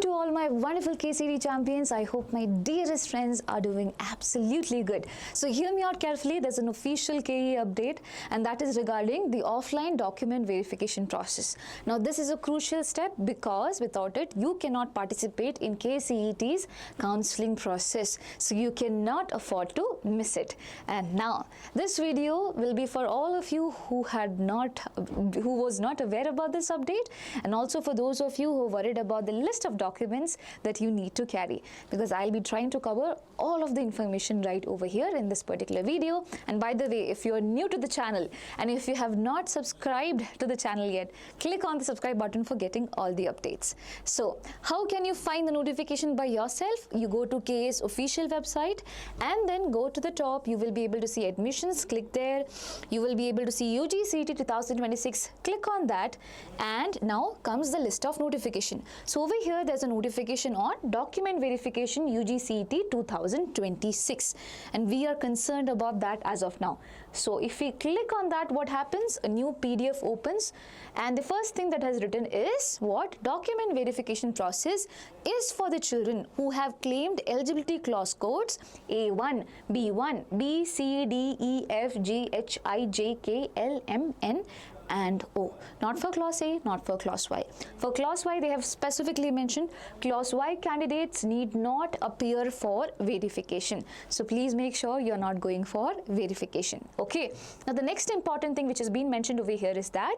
to all my wonderful KCET champions. I hope my dearest friends are doing absolutely good. So hear me out carefully. There's an official KE update, and that is regarding the offline document verification process. Now this is a crucial step because without it you cannot participate in KCET's counseling process. So you cannot afford to miss it. And now this video will be for all of you who was not aware about this update, and also for those of you who are worried about the list of documents that you need to carry, because I'll be trying to cover all of the information right over here in this particular video. And by the way, if you're new to the channel and if you have not subscribed to the channel yet, click on the subscribe button for getting all the updates. So how can you find the notification by yourself? You go to KA's official website and then go to the top. You will be able to see admissions. Click there. You will be able to see UG CET 2026. Click on that, and now comes the list of notification. So over here there's a notification on document verification UG CET 2026, and we are concerned about that as of now. So if we click on that, what happens? A new PDF opens, and the first thing that has written is what? Document verification process is for the children who have claimed eligibility clause codes A1, B1, B, C, D, E, F, G, H, I, J, K, L, M, N and O. Not for clause A, not for clause Y. For clause Y, they have specifically mentioned clause Y candidates need not appear for verification. So please make sure you're not going for verification. Okay. Now the next important thing which has been mentioned over here is that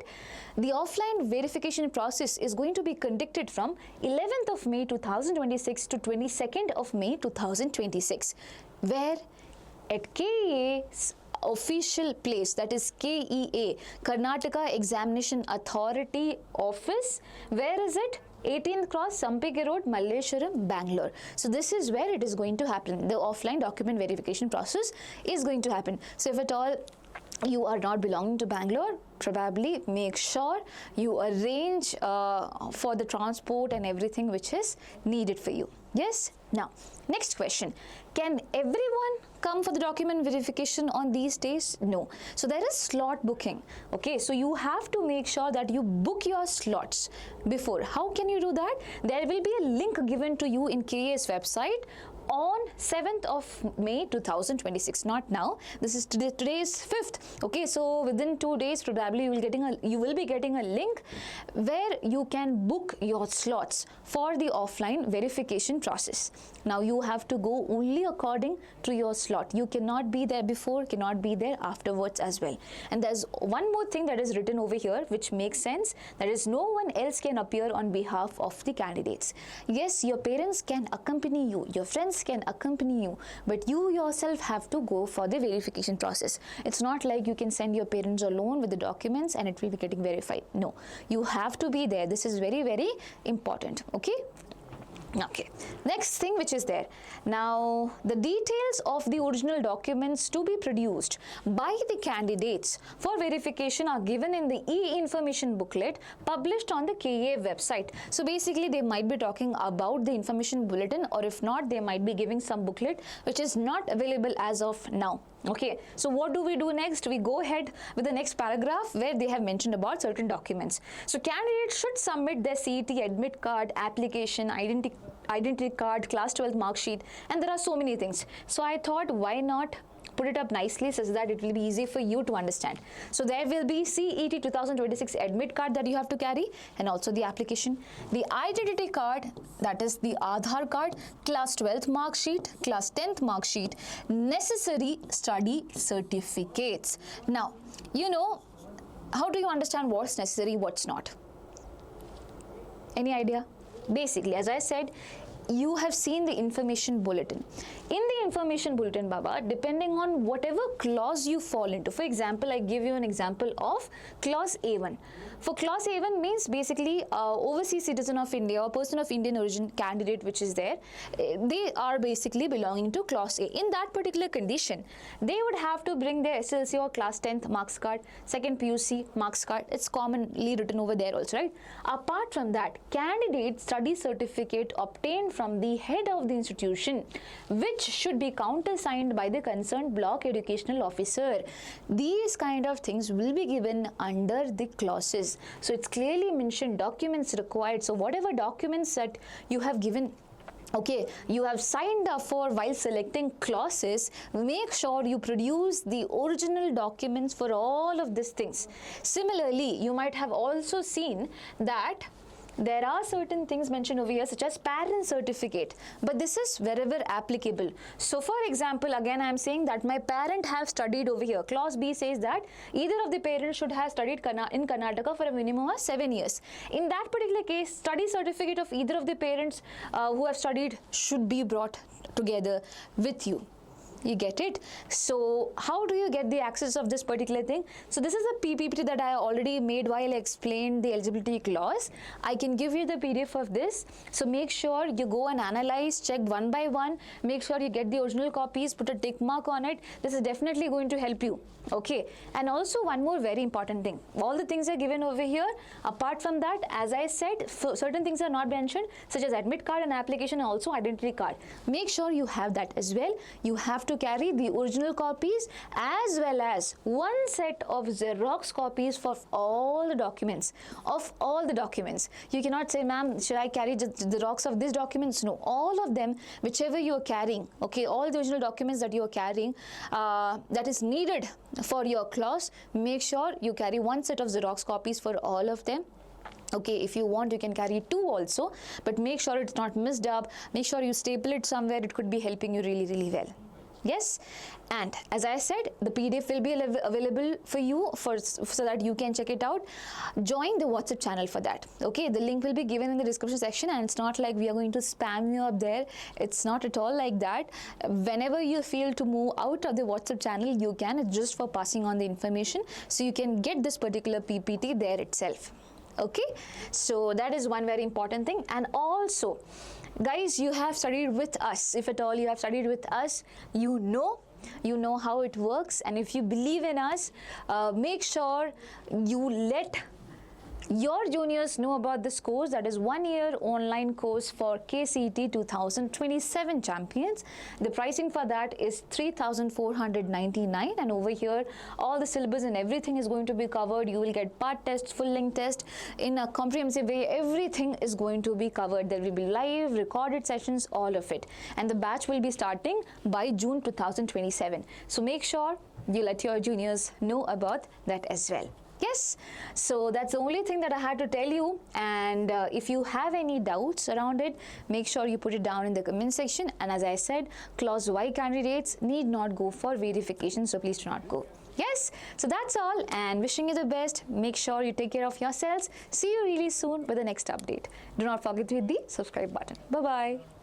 the offline verification process is going to be conducted from 11th of May 2026 to 22nd of May 2026. Where? At KA's official place, that is KEA, Karnataka Examination Authority office. Where is it? 18th Cross, Sampige Road, Malleshwaram, Bangalore. So this is where it is going to happen. The offline document verification process is going to happen. So if at all you are not belonging to Bangalore, probably make sure you arrange for the transport and everything which is needed for you. Yes? Now, next question. Can everyone come for the document verification on these days? No. So there is slot booking. Okay, so you have to make sure that you book your slots before. How can you do that? There will be a link given to you in KA's website on 7th of May 2026. Not now. This is today is 5th. Okay, so within 2 days probably you will be getting a link where you can book your slots for the offline verification process. Now you have to go only according to your slot. You cannot be there before, cannot be there afterwards as well. And there's one more thing that is written over here which makes sense. That is, no one else can appear on behalf of the candidates. Yes, your parents can accompany you, your friends can accompany you, but you yourself have to go for the verification process. It's not like you can send your parents alone with the documents and it will be getting verified. No, you have to be there. This is very, very important. Okay. Okay, next thing which is there. Now, the details of the original documents to be produced by the candidates for verification are given in the e-information booklet published on the KA website. So basically they might be talking about the information bulletin, or if not, they might be giving some booklet which is not available as of now. Okay, so what do we do next? We go ahead with the next paragraph where they have mentioned about certain documents. So candidates should submit their CET admit card, application, identity card, class 12 mark sheet, and there are so many things. So I thought, why not put it up nicely so that it will be easy for you to understand. So there will be CET 2026 admit card that you have to carry, and also the application, the identity card, that is the Aadhaar card, class 12th mark sheet, class 10th mark sheet, necessary study certificates. Now, you know, how do you understand what's necessary, what's not? Any idea? Basically, as I said, you have seen the information bulletin. In the information bulletin, Baba, depending on whatever clause you fall into, for example, I give you an example of clause A1. For clause A1 means basically overseas citizen of India or person of Indian origin candidate which is there, they are basically belonging to clause A. In that particular condition, they would have to bring their SLC or class 10th marks card, second PUC marks card. It's commonly written over there also, right? Apart from that, candidate study certificate obtained from the head of the institution, which should be countersigned by the concerned block educational officer. These kind of things will be given under the clauses. clauses. So it's clearly mentioned documents required. So whatever documents that you have given, okay, you have signed up for while selecting clauses, make sure you produce the original documents for all of these things. Similarly, you might have also seen that there are certain things mentioned over here such as parent certificate, but this is wherever applicable. So for example, again I am saying that my parent have studied over here. Clause B says that either of the parents should have studied in Karnataka for a minimum of 7 years. In that particular case, study certificate of either of the parents who have studied should be brought together with you. You get it? So how do you get the access of this particular thing? So this is a PPT that I already made while I explained the eligibility clause. I can give you the PDF of this. So make sure you go and analyze, check one by one, make sure you get the original copies, put a tick mark on it. This is definitely going to help you. Okay, and also one more very important thing. All the things are given over here. Apart from that, as I said, certain things are not mentioned, such as admit card and application, and also identity card. Make sure you have that as well. You have to carry the original copies as well as one set of Xerox copies for all the documents. Of all the documents. You cannot say, ma'am, should I carry the Xerox of these documents? No, all of them, whichever you are carrying, okay, all the original documents that you are carrying, that is needed for your clause, make sure you carry one set of Xerox copies for all of them. Okay, if you want, you can carry 2 also, but make sure it's not messed up. Make sure you staple it somewhere. It could be helping you really, really well. Yes, and as I said, the PDF will be available for you so that you can check it out. Join the WhatsApp channel for that. Okay, the link will be given in the description section, and it's not like we are going to spam you up there. It's not at all like that. Whenever you feel to move out of the WhatsApp channel, you can. It's just for passing on the information, so you can get this particular PPT there itself. Okay, so that is one very important thing. And also, guys, you have studied with us. If at all you have studied with us, you know how it works. And if you believe in us, make sure you let your juniors know about this course. That is 1 year online course for KCET 2027 champions. The pricing for that is 3,499, and over here all the syllabus and everything is going to be covered. You will get part tests, full length test in a comprehensive way. Everything is going to be covered. There will be live recorded sessions, all of it, and the batch will be starting by June 2027. So make sure you let your juniors know about that as well. Yes, so that's the only thing that I had to tell you. And if you have any doubts around it, make sure you put it down in the comment section. And as I said, clause Y candidates need not go for verification, so please do not go. Yes, so that's all, and wishing you the best. Make sure you take care of yourselves. See you really soon with the next update. Do not forget to hit the subscribe button. Bye-bye.